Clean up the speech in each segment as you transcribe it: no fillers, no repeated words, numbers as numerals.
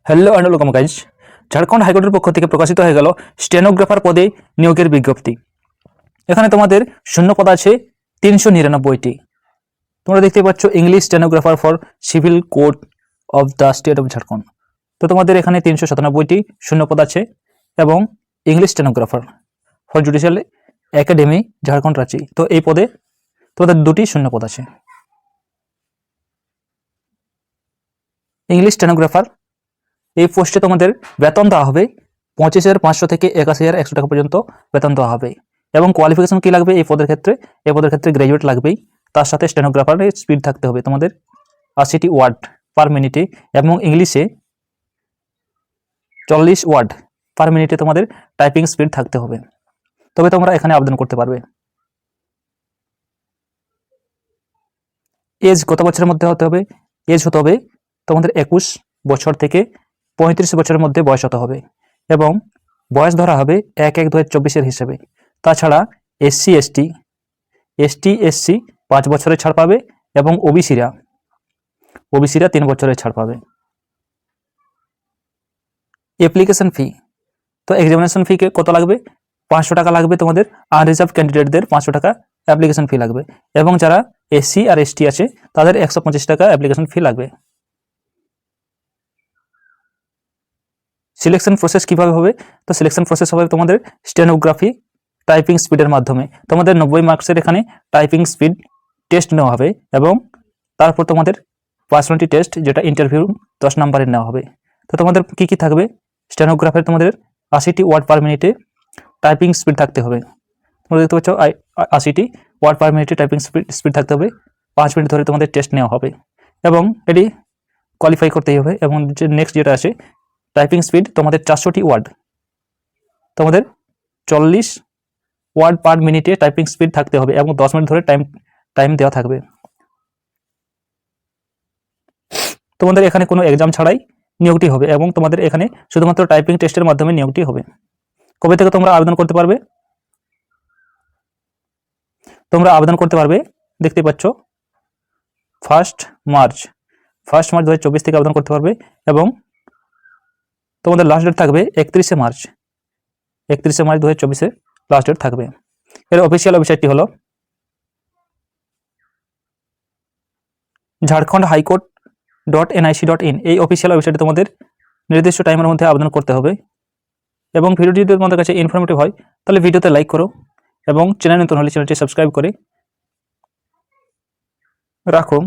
Hello and welcome guys. Jharkhand হাইকোর্টের পক্ষ থেকে প্রকাশিত হয়ে গেল স্টেনোগ্রাফার পদে নিয়োগের বিজ্ঞপ্তি। এখানে তোমাদের শূন্য পদ আছে 399টি। তোমরা দেখতে পাচ্ছ English stenographer for civil code of the state of Jharkhand. তো তোমাদের এখানে 397টি শূন্য পদ আছে এবং English stenographer for judicial academy Jharkhand Ranchi, তো এই পদে তোমাদের 2টি শূন্য পদ আছে। ইংলিশ স্টেনোগ্রাফার এই পোস্টে তোমাদের বেতন দেওয়া হবে 25,500 থেকে 81,100 টাকা পর্যন্ত বেতন দেওয়া হবে। এবং কোয়ালিফিকেশন কি লাগবে এই পদের ক্ষেত্রে? এই পদের ক্ষেত্রে গ্র্যাজুয়েট লাগবেই, তার সাথে স্টেনোগ্রাফারের স্পিড থাকতে হবে তোমাদের 80টি ওয়ার্ড পার মিনিটে এবং ইংলিশে 40 ওয়ার্ড পার মিনিটে তোমাদের টাইপিং স্পিড থাকতে হবে, তবে তোমরা এখানে আবেদন করতে পারবে। এজ কত বছরের মধ্যে হতে হবে? এজ হতে হবে তোমাদের 21 বছর থেকে 35 বছরের মধ্যে বয়স হতে হবে এবং বয়স ধরা হবে 1/1/2024 হিসেবে। তাছাড়া এসসি এসসি 5 বছরের ছাড় পাবে এবং ওবিসিরা 3 বছরের ছাড় পাবে। অ্যাপ্লিকেশন ফি, তো এক্সামিনেশন ফি কত লাগবে? 500 টাকা লাগবে তোমাদের। আনরিজার্ভ ক্যান্ডিডেটদের 500 টাকা অ্যাপ্লিকেশন ফি লাগবে এবং যারা এসসি আর এসটি আছে তাদের 125 টাকা অ্যাপ্লিকেশন ফি লাগবে। সিলেকশন প্রসেস কিভাবে হবে? তো সিলেকশন প্রসেস হবে তোমাদের স্টেনোগ্রাফি টাইপিং স্পিডের মাধ্যমে। তোমাদের 90 মার্কসের এখানে টাইপিং স্পিড টেস্ট নেওয়া হবে এবং তারপর তোমাদের পার্সোনালিটি টেস্ট, যেটা ইন্টারভিউ 10 নম্বরের নেওয়া হবে। তো তোমাদের কি কি থাকবে? স্টেনোগ্রাফের তোমাদের 80টি ওয়ার্ড পার মিনিটে টাইপিং স্পিড থাকতে হবে। তোমরা দেখতে পাচ্ছ 80টি ওয়ার্ড পার মিনিটে টাইপিং স্পিড থাকতে হবে। 5 মিনিট ধরে তোমাদের টেস্ট নেওয়া হবে এবং এটি কোয়ালিফাই করতেই হবে। এবং যে নেক্সট যেটা আছে টাইপিং স্পিড তোমাদের 400টি ওয়ার্ড, তোমাদের 40 ওয়ার্ড পার মিনিটে টাইপিং স্পিড থাকতে হবে এবং 10 মিনিট ধরে টাইম দেওয়া থাকবে। তোমাদের এখানে কোনো এক্সাম ছাড়াই নিয়োগটি হবে এবং তোমাদের এখানে শুধুমাত্র টাইপিং টেস্টের মাধ্যমে নিয়োগটি হবে। কবে থেকে তোমরা আবেদন করতে পারবে? তোমরা আবেদন করতে পারবে দেখতে পাচ্ছ 1 মার্চ 2024 থেকে আবেদন করতে পারবে এবং তোমাদের লাস্ট ডেট থাকবে 31 মার্চ 2024 লাস্ট ডেট থাকবে। এর অফিসিয়াল ওয়েবসাইটটি হলো ঝাড়খণ্ড হাইকোর্ট .nic.in। এই অফিসিয়াল ওয়েবসাইটে তোমাদের নির্দিষ্ট টাইমের মধ্যে আবেদন করতে হবে। এবং ভিডিওটি যদি তোমাদের কাছে ইনফরমেটিভ হয় তাহলে ভিডিওতে লাইক করো এবং চ্যানেল নতুন হলে চ্যানেলটি সাবস্ক্রাইব করে রাখো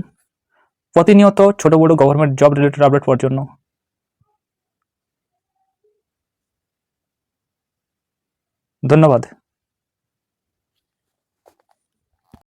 প্রতিনিয়ত ছোট বড় গভর্নমেন্ট জব রিলেটেড আপডেট পাওয়ার জন্য। ধন্যবাদ।